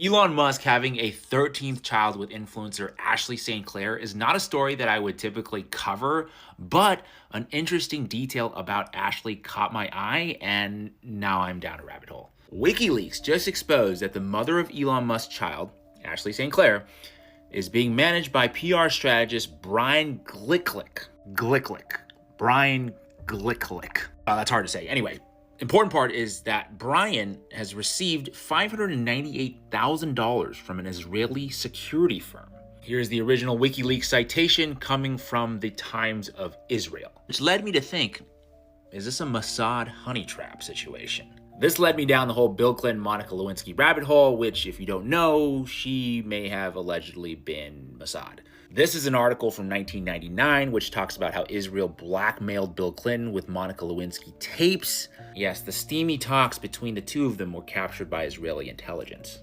Elon Musk having a 13th child with influencer Ashley St. Clair is not a story that I would typically cover, but an interesting detail about Ashley caught my eye, and now I'm down a rabbit hole. WikiLeaks just exposed that the mother of Elon Musk's child, Ashley St. Clair, is being managed by PR strategist Brian Glicklick. Brian Glicklick. That's hard to say. Anyway, important part is that Brian has received $598,000 from an Israeli security firm. Here's the original WikiLeaks citation coming from the Times of Israel, which led me to think, is this a Mossad honey trap situation? This led me down the whole Bill Clinton, Monica Lewinsky rabbit hole, which, if you don't know, she may have allegedly been Mossad. This is an article from 1999, which talks about how Israel blackmailed Bill Clinton with Monica Lewinsky tapes. Yes, the steamy talks between the two of them were captured by Israeli intelligence,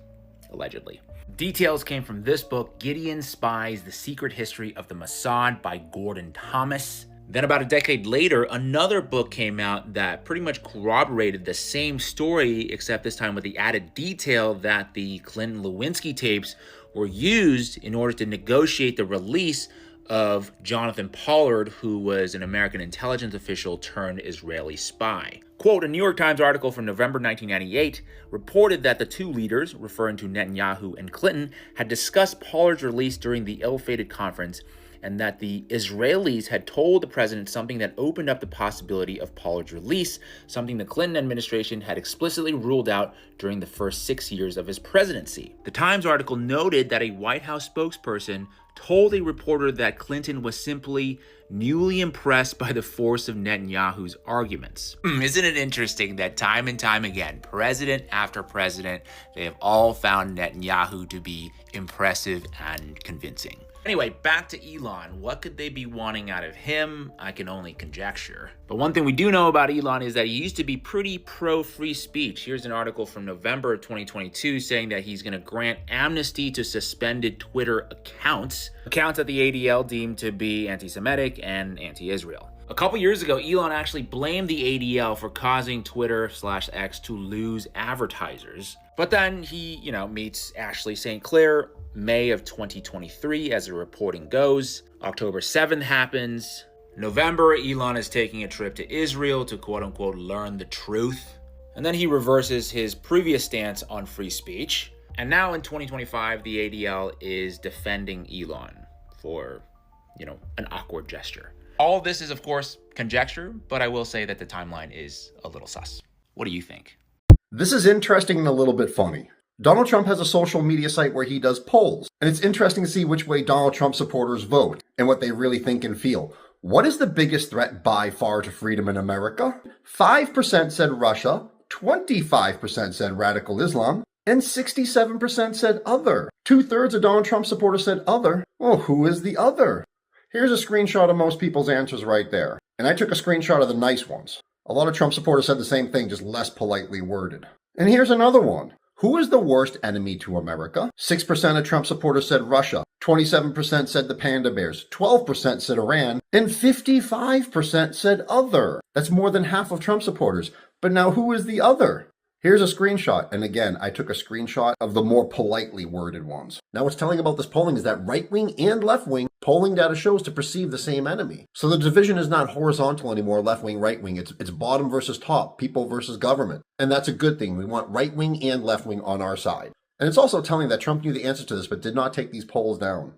allegedly. Details came from this book, Gideon Spies: The Secret History of the Mossad by Gordon Thomas. Then about a decade later, another book came out that pretty much corroborated the same story, except this time with the added detail that the Clinton-Lewinsky tapes were used in order to negotiate the release of Jonathan Pollard, who was an American intelligence official turned Israeli spy. Quote, a New York Times article from November 1998 reported that the two leaders, referring to Netanyahu and Clinton, had discussed Pollard's release during the ill-fated conference, and that the Israelis had told the president something that opened up the possibility of Pollard's release, something the Clinton administration had explicitly ruled out during the first 6 years of his presidency. The Times article noted that a White House spokesperson told a reporter that Clinton was simply newly impressed by the force of Netanyahu's arguments. Isn't it interesting that time and time again, president after president, they have all found Netanyahu to be impressive and convincing? Anyway, back to Elon. What could they be wanting out of him? I can only conjecture. But one thing we do know about Elon is that he used to be pretty pro-free speech. Here's an article from November 2022 saying that he's going to grant amnesty to suspended Twitter accounts that the ADL deemed to be anti-Semitic and anti-Israel. A couple years ago, Elon actually blamed the ADL for causing Twitter/X to lose advertisers. But then he, meets Ashley St. Clair, May of 2023, as the reporting goes. October 7th happens. November, Elon is taking a trip to Israel to quote-unquote learn the truth. And then he reverses his previous stance on free speech. And now in 2025, the ADL is defending Elon for, an awkward gesture. All this is, of course, conjecture, but I will say that the timeline is a little sus. What do you think? This is interesting and a little bit funny. Donald Trump has a social media site where he does polls, and it's interesting to see which way Donald Trump supporters vote and what they really think and feel. What is the biggest threat by far to freedom in America? 5% said Russia, 25% said radical Islam, and 67% said other. 2/3 of Donald Trump supporters said other. Well, who is the other? Here's a screenshot of most people's answers right there. And I took a screenshot of the nice ones. A lot of Trump supporters said the same thing, just less politely worded. And here's another one. Who is the worst enemy to America? 6% of Trump supporters said Russia, 27% said the Panda Bears, 12% said Iran, and 55% said other. That's more than half of Trump supporters. But now who is the other? Here's a screenshot, and again, I took a screenshot of the more politely worded ones. Now what's telling about this polling is that right-wing and left-wing polling data shows to perceive the same enemy. So the division is not horizontal anymore, left-wing, right-wing. It's bottom versus top, people versus government. And that's a good thing. We want right-wing and left-wing on our side. And it's also telling that Trump knew the answer to this but did not take these polls down.